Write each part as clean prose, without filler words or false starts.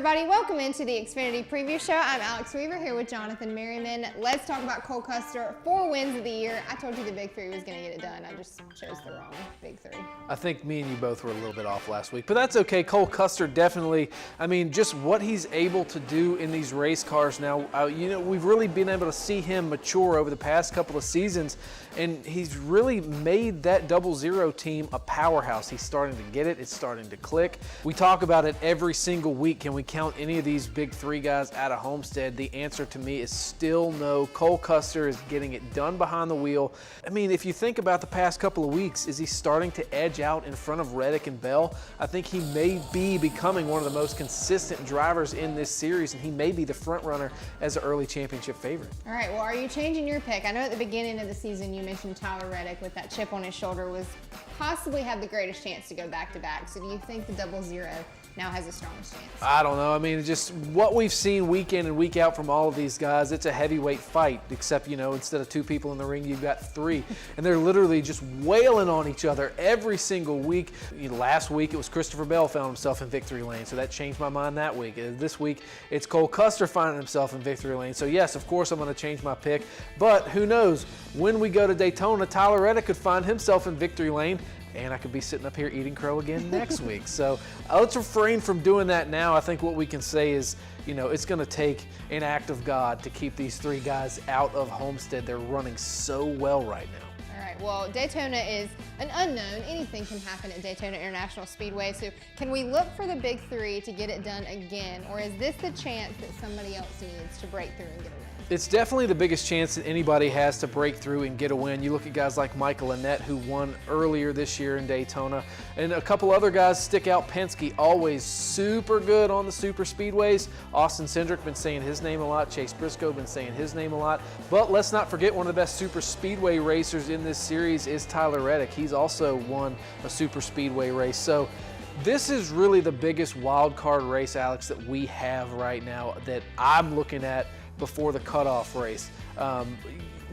everybody, welcome into the Xfinity Preview Show. I'm Alex Weaver here with Jonathan Merriman. Let's talk about Cole Custer. 4 wins of the year. I told you the big three was going to get it done. I just chose the wrong big three. I think me and you both were a little bit off last week, but that's okay. Cole Custer definitely, I mean, just what he's able to do in these race cars now, we've really been able to see him mature over the past couple of seasons, and he's really made that 00 team a powerhouse. He's starting to get it. It's starting to click. We talk about it every single week. Can we count any of these big three guys out of Homestead? The answer to me is still no. Cole Custer is getting it done behind the wheel. I mean, if you think about the past couple of weeks, is he starting to edge out in front of Reddick and Bell? I think he may be becoming one of the most consistent drivers in this series, and he may be the front runner as an early championship favorite. All right, well, are you changing your pick? I know at the beginning of the season you mentioned Tyler Reddick with that chip on his shoulder was possibly had the greatest chance to go back-to-back. So do you think the 00 now has the strongest chance? I don't know. I mean, just what we've seen week in and week out from all of these guys, it's a heavyweight fight, except, instead of 2 people in the ring, you've got 3. And they're literally just wailing on each other every single week. Last week, it was Christopher Bell found himself in victory lane, so that changed my mind that week. This week, it's Cole Custer finding himself in victory lane. So yes, of course, I'm going to change my pick. But who knows? When we go to Daytona, Tyler Reddick could find himself in victory lane, and I could be sitting up here eating crow again next week. So let's refrain from doing that now. I think what we can say is, it's going to take an act of God to keep these 3 guys out of Homestead. They're running so well right now. All right, well, Daytona is an unknown. Anything can happen at Daytona International Speedway. So can we look for the big 3 to get it done again? Or is this the chance that somebody else needs to break through and get a win? It's definitely the biggest chance that anybody has to break through and get a win. You look at guys like Michael Annett, who won earlier this year in Daytona, and a couple other guys stick out. Penske, always super good on the super speedways. Austin Cindric, been saying his name a lot. Chase Briscoe, been saying his name a lot. But let's not forget, one of the best super speedway racers in this series is Tyler Reddick. He's also won a super speedway race. So this is really the biggest wild card race, Alex, that we have right now that I'm looking at before the cutoff race.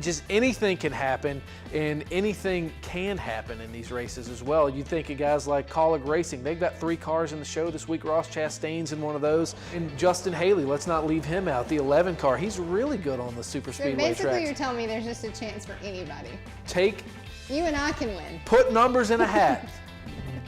Just anything can happen, and anything can happen in these races as well. You think of guys like Colleague Racing. They've got 3 cars in the show this week. Ross Chastain's in one of those. And Justin Haley, let's not leave him out. The 11 car, he's really good on the super speedway tracks. So basically you're telling me there's just a chance for anybody. You and I can win. Put numbers in a hat.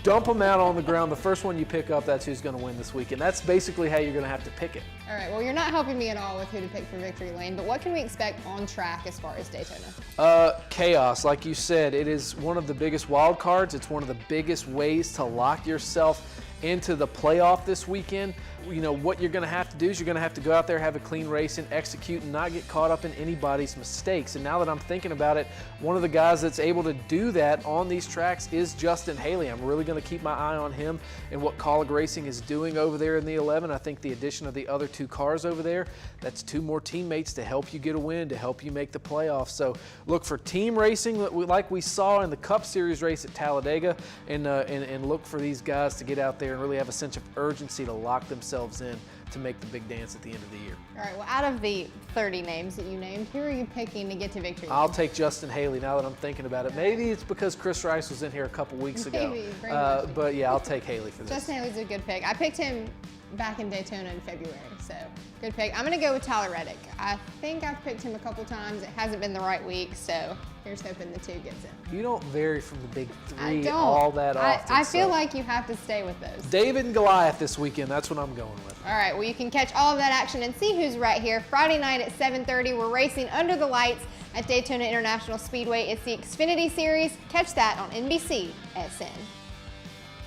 Dump them out on the ground. The first one you pick up, that's who's going to win this week. And that's basically how you're going to have to pick it. All right, well, you're not helping me at all with who to pick for victory lane, but what can we expect on track as far as Daytona? Chaos. Like you said, it is one of the biggest wild cards. It's one of the biggest ways to lock yourself into the playoff this weekend. What you're going to have to do is you're going to have to go out there, have a clean race, and execute and not get caught up in anybody's mistakes. And now that I'm thinking about it, one of the guys that's able to do that on these tracks is Justin Haley. I'm really going to keep my eye on him and what Colleague Racing is doing over there in the 11. I think the addition of the other 2 cars over there, that's 2 more teammates to help you get a win, to help you make the playoffs. So look for team racing like we saw in the Cup Series race at Talladega, and look for these guys to get out there and really have a sense of urgency to lock themselves in to make the big dance at the end of the year. All right, well, out of the 30 names that you named, who are you picking to get to victory? I'll take Justin Haley now that I'm thinking about it. Maybe it's because Chris Rice was in here a couple weeks ago. But yeah, I'll take Haley for this. Justin Haley's a good pick. I picked him back in Daytona in February, so good pick. I'm going to go with Tyler Reddick. I think I've picked him a couple times. It hasn't been the right week, so here's hoping the 2 gets in. You don't vary from the big 3 all that often. I feel like you have to stay with those. David and Goliath this weekend, that's what I'm going with. All right, well, you can catch all of that action and see who's right here. Friday night at 7:30, we're racing under the lights at Daytona International Speedway. It's the Xfinity Series. Catch that on NBC SN.